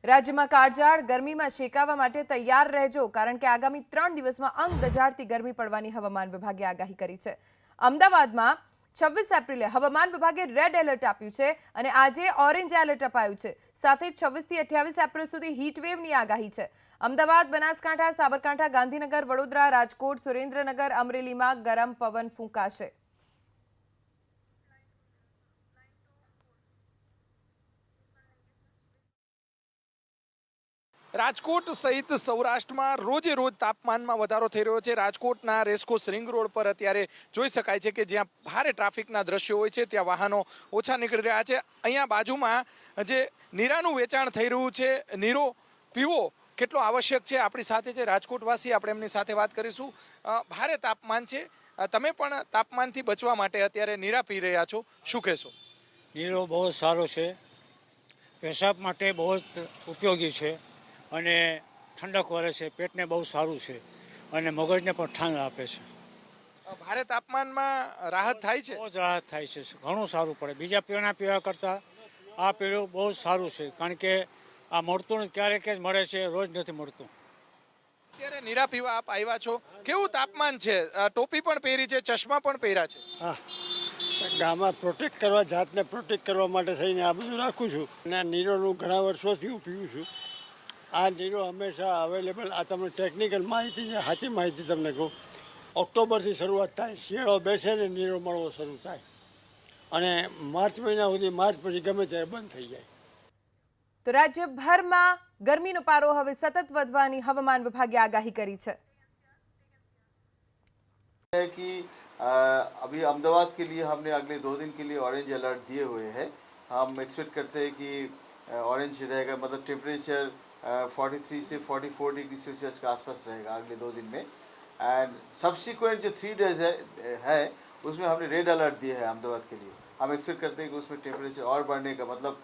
રાજ્યમાં કાળઝાળ ગરમીમાં શેકાવા માટે તૈયાર રહેજો, કારણ કે આગામી 3 દિવસમાં અંગ દજાડતી ગરમી પડવાની હવામાન વિભાગે આગાહી કરી છે। અમદાવાદમાં 26 એપ્રિલે હવામાન વિભાગે રેડ એલર્ટ આપ્યું છે અને આજે ઓરેન્જ એલર્ટ અપાયું છે। સાથે 26 થી 28 એપ્રિલ સુધી હીટવેવની આગાહી છે। અમદાવાદ, બનાસકાંઠા, સાબરકાંઠા, ગાંધીનગર, વડોદરા, રાજકોટ, સુરેન્દ્રનગર, અમરેલીમાં ગરમ પવન ફૂંકાશે। રાજકોટ સહિત સૌરાષ્ટ્રમાં રોજે રોજ તાપમાનમાં વધારો થઈ રહ્યો છે। રાજકોટના રેસકોર્સ રિંગ રોડ પર અત્યારે જોઈ શકાય છે કે જ્યાં ભારે ટ્રાફિકના દ્રશ્યો હોય છે ત્યાં વાહનો ઓછા નીકળી રહ્યા છે। અહીંયા બાજુમાં જે નીરાનું વેચાણ થઈ રહ્યું છે, નીરો પીવો કેટલો આવશ્યક છે, આપણી સાથે છે રાજકોટવાસી, આપણે એમની સાથે વાત કરીશું। ભારે તાપમાન છે, તમે પણ તાપમાનથી બચવા માટે અત્યારે નીરા પી રહ્યા છો, શું કહેશો? નીરો બહુ સારો છે, પેશાબ માટે બહુ જ ઉપયોગી છે અને ઠંડક કરે છે, પેટને બહુ સારું છે અને મગજને પણ ઠંડ આપે છે। ભારે તાપમાનમાં રાહત થાય છે? બહુ જ રાહત થાય છે, ઘણું સારું પડે। બીજા પીવા કરતાં આ પીણું બહુ સારું છે, કારણ કે આ મળતું ક્યારેક જ મળે છે, રોજ નથી મળતું। અત્યારે નીરા પીવા આપ આવ્યા છો, કેવું તાપમાન છે? ટોપી પણ પહેરી છે, ચશ્મા પણ પહેર્યા છે। હા, ગામમાં પ્રોટેક્ટ કરવા, જાતને પ્રોટેક્ટ કરવા માટે થઈને આ બધું રાખું છું અને નીરોનું ઘણા વર્ષોથી હું પીવું છું। આ નીરો હંમેશા અવેલેબલ, આ તમને ટેકનિકલ માહિતી છે, સાચી માહિતી તમને કહું, ઓક્ટોબરથી શરૂઆત થાય, શિયાળો બેસે ને નીરો મળવો શરૂ થાય અને માર્ચ મહિના સુધી, માર્ચ પછી ગમે ત્યારે બંધ થઈ જાય। તો રાજ્યભરમાં ગરમીનો પારો હવે સતત વધવાની હવામાન વિભાગે આગાહી કરી છે। कि अभी अहमदाबाद के लिए हमने अगले 2 दिन के लिए ऑरेंज अलर्ट दिए हुए हैं। हम एक्सपेक्ट करते हैं कि ऑरेंज रहेगा, मतलब टेम्परेचर 43 से 44 डिग्री सेल्सियस के आसपास रहेगा अगले 2 दिन में। एंड सब्सिक्वेंट जो 3 डेज है उसमें हमने रेड अलर्ट दिया है अहमदाबाद के लिए। हम एक्सपेक्ट करते हैं कि उसमें टेम्परेचर और बढ़ने का, मतलब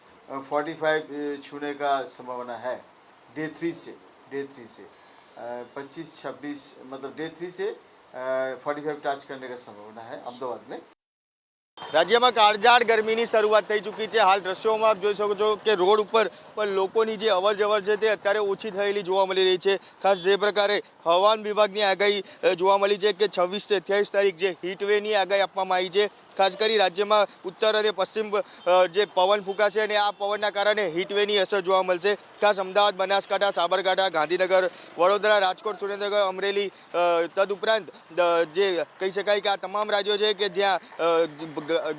45 छूने का संभावना है डे 3 से 25-26, मतलब डे 3 से 45 टच करने का संभावना है अहमदाबाद में। રાજ્યમાં કાળઝાળ ગરમીની શરૂઆત થઈ ચૂકી છે। હાલ દ્રશ્યોમાં આપ જોઈ શકો છો કે રોડ ઉપર પણ લોકોની જે અવર જવર છે તે અત્યારે ઓછી થયેલી જોવા મળી રહી છે। ખાસ જે પ્રકારે હવામાન વિભાગની આગાહી જોવા મળી છે કે 26 થી 28 તારીખ જે હીટવેવની આગાહી આપવામાં આવી છે। ખાસ કરી રાજ્યમાં ઉત્તર અને પશ્ચિમ જે પવન ફૂંકાશે અને આ પવનના કારણે હીટવેવની અસર જોવા મળશે। ખાસ અમદાવાદ, બનાસકાંઠા, સાબરકાંઠા, ગાંધીનગર, વડોદરા, રાજકોટ, સુરેન્દ્રનગર, અમરેલી, તદુપરાંત જે કહી શકાય કે આ તમામ રાજ્યો છે કે જ્યાં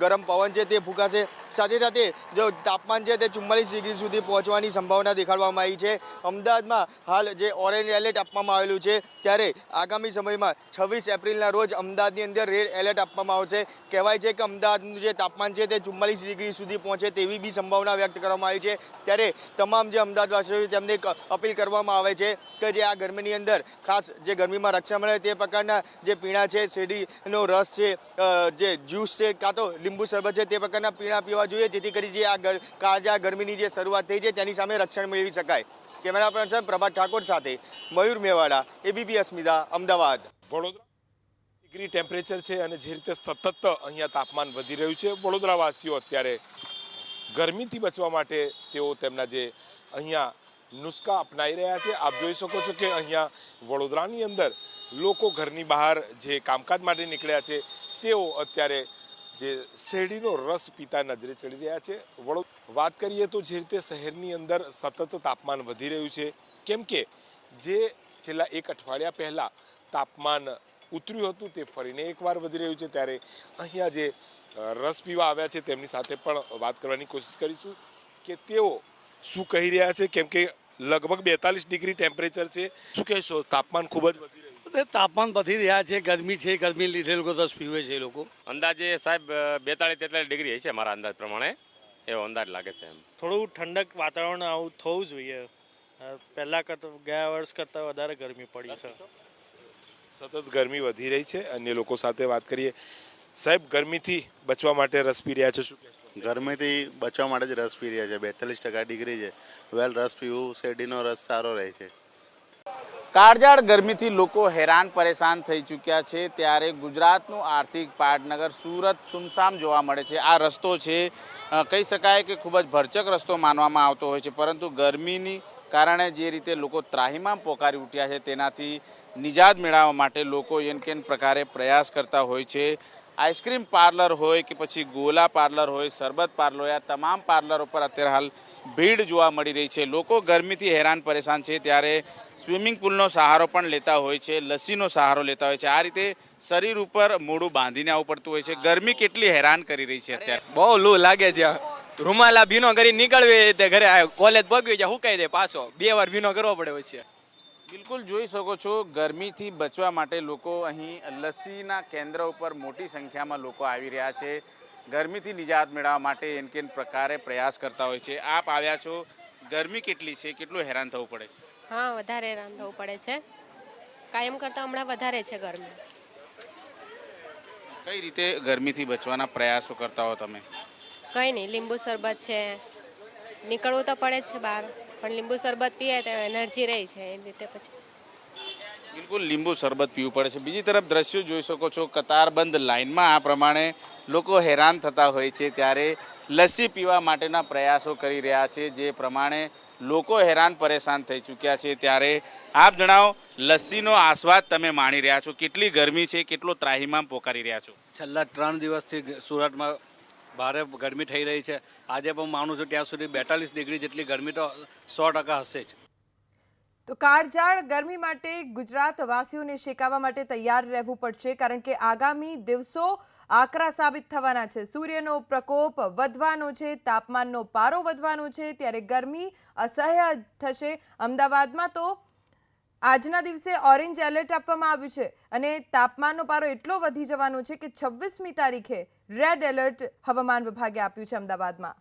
ગરમ પવન છે તે ફૂંકાશે। સાથે સાથે જો તાપમાન છે તે 44 ડિગ્રી સુધી પહોંચવાની સંભાવના દેખાડવામાં આવી છે। અમદાવાદમાં હાલ જે ઓરેન્જ એલર્ટ આપવામાં આવેલું છે, ત્યારે આગામી સમયમાં 26 એપ્રિલના રોજ અમદાવાદની અંદર રેડ એલર્ટ આપવામાં આવશે। કહેવાય છે કે અમદાવાદનું જે તાપમાન છે તે 44 ડિગ્રી સુધી પહોંચે તેવી બી સંભાવના વ્યક્ત કરવામાં આવી છે। ત્યારે તમામ જે અમદાવાદવાસીઓ છે તેમને એક અપીલ કરવામાં આવે છે કે જે આ ગરમીની અંદર ખાસ જે ગરમીમાં રક્ષા મળે તે પ્રકારના જે પીણા છે, શેરડીનો રસ છે, જે જ્યુસ છે, કાં તો લીંબુ શરબત છે, તે પ્રકારના પીણા પીવા જોઈએ, જેથી કરી જે આ કાળઝાળ ગરમીની જે શરૂઆત થઈ છે તેની સામે રક્ષણ મેળવી શકાય। કેમેરા પર્સન પ્રભાત ઠાકોર સાથે મયુર મેવાડા, એબીપી અસ્મિતા, અમદાવાદ। વડોદરા ડિગ્રી ટેમ્પરેચર છે અને જે રીતે સતત અહીંયા તાપમાન વધી રહ્યું છે, વડોદરાવાસીઓ અત્યારે ગરમીથી બચવા માટે તેઓ તેમના જે અહીંયા નુસ્ખા અપનાવી રહ્યા છે। આપ જોઈ શકો છો કે અહીંયા વડોદરાની અંદર લોકો ઘરની બહાર જે કામકાજ માટે નીકળ્યા છે તેઓ અત્યારે જે શેરડીનો રસ પીતા નજરે ચડી રહ્યા છે। વાત કરીએ તો જે રીતે શહેરની અંદર સતત તાપમાન વધી રહ્યું છે, કેમ કે જે છેલ્લા 1 અઠવાડિયા પહેલાં તાપમાન ઉતર્યું હતું તે ફરીને એકવાર વધી રહ્યું છે। ત્યારે અહીંયા જે રસ પીવા આવ્યા છે તેમની સાથે પણ વાત કરવાની કોશિશ કરીશું કે તેઓ શું કહી રહ્યા છે, કેમ કે લગભગ 42 ડિગ્રી ટેમ્પરેચર છે। શું કહેશો? તાપમાન ખૂબ જ વધી રહ્યું છે। તાપમાન વધી રહ્યા છે, ગરમી છે, ગરમી લીધે લોકો રસ પીવે છે। લોકો અંદાજે સાહેબ 42-43 ડિગ્રી હશે મારા અંદાજ પ્રમાણે, એવો અંદાજ લાગે છે। એમ થોડું ઠંડક વાતાવરણ આવું થવું જોઈએ, પહેલા કરતાં ગયા વર્ષ કરતાં વધારે ગરમી પડી છે। સતત ગરમી વધી રહી છે। અન્ય લોકો સાથે વાત કરીએ। સાહેબ, ગરમીથી બચવા માટે રસ પી રહ્યા છો, શું કહેશો? ગરમીથી બચવા માટે જ રસ પી રહ્યા છે। 42% ડિગ્રી છે, રસ પીવું, શેરડીનો રસ સારો રહે છે। કાળઝાળ ગરમીથી લોકો હેરાન પરેશાન થઈ ચૂક્યા છે, ત્યારે ગુજરાતનું આર્થિક પાટનગર સુરત સુમસામ જોવા મળે છે। આ રસ્તો છે, કહી શકાય કે ખૂબ જ ભરચક રસ્તો માનવામાં આવતો હોય છે, પરંતુ ગરમીની કારણે જે રીતે લોકો ત્રાહિમામ પોકારી ઉઠ્યા છે તેનાથી નિજાત મેળવવા માટે લોકો એન કેન પ્રકારે પ્રયાસ કરતા હોય છે. આઈસ્ક્રીમ પાર્લર હોય કે પછી ગોલા પાર્લર હોય, શરબત પાર્લર હોય, આ તમામ પાર્લરો પર અત્યારે હાલ ભીડ જોવા મળી રહી છે. લોકો ગરમીથી હેરાન પરેશાન છે ત્યારે સ્વિમિંગ પુલનો સહારો પણ લેતા હોય છે, લસ્સીનો સહારો લેતા હોય છે. આ રીતે શરીર ઉપર મોઢું બાંધીને આવવું પડતું હોય છે. ગરમી કેટલી હેરાન કરી રહી છે અત્યારે. બહુ લૂ લાગે છે. રૂમાલા ભીનો કરી નીકળવી તે ઘરે કોલેજ પગવી જાય હુકાઈ દે, પાછો 2 વાર ભીનો કરવો પડે હોય છે. બિલકુલ જોઈ શકો છો, ગરમીથી બચવા માટે લોકો અહીં લસ્સીના કેન્દ્ર ઉપર મોટી સંખ્યામાં લોકો આવી રહ્યા છે. ગરમીથી નિજાત મેળવવા માટે એન કેન પ્રકારે પ્રયાસ કરતા હોય છે. આપ આવ્યા છો, ગરમી કેટલી છે, કેટલું હેરાન થવું પડે છે? હા, વધારે હેરાન થવું પડે છે. કાયમ કરતાં હમણાં વધારે છે ગરમી. કઈ રીતે ગરમીથી બચવાના પ્રયાસો કરતા હો તમે? કંઈ નહીં, લીંબુ શરબત છે, નીકળવું તો પડે જ છે બહાર, પણ લીંબુ શરબત પીએ તો એનર્જી રહી છે એ રીતે. પછી બિલકુલ લીંબુ શરબત પીવું પડે છે. બીજી તરફ દ્રશ્યો જોઈ શકો છો, કતારબંધ લાઇનમાં આ પ્રમાણે લોકો હેરાન થતા હોય છે ત્યારે લસ્સી પીવા માટેના પ્રયાસો કરી રહ્યા છે. જે પ્રમાણે લોકો હેરાન પરેશાન થઈ ચૂક્યા છે ત્યારે આપ જણાવો, લસ્સીનો આસ્વાદ તમે માણી રહ્યા છો, કેટલી ગરમી છે, કેટલો ત્રાહિમામ પોકારી રહ્યા છો? છેલ્લા 3 દિવસથી સુરતમાં ભારે ગરમી થઈ રહી છે. આજે પણ માનું છું ત્યાં સુધી 42 ડિગ્રી જેટલી ગરમી તો 100% હશે જ. તો કાળઝાળ ગરમી માટે ગુજરાતવાસીઓને શેકાવા માટે તૈયાર રહેવું પડશે, કારણ કે આગામી દિવસો આકરા સાબિત થવાના છે. સૂર્યનો પ્રકોપ વધવાનો છે, તાપમાનનો પારો વધવાનો છે, ત્યારે ગરમી અસહ્ય થશે. અમદાવાદમાં તો આજના દિવસે ઓરેન્જ એલર્ટ આપવામાં આવ્યું છે અને તાપમાનનો પારો એટલો વધી જવાનો છે કે 26મી તારીખે રેડ એલર્ટ હવામાન વિભાગે આપ્યું છે અમદાવાદમાં.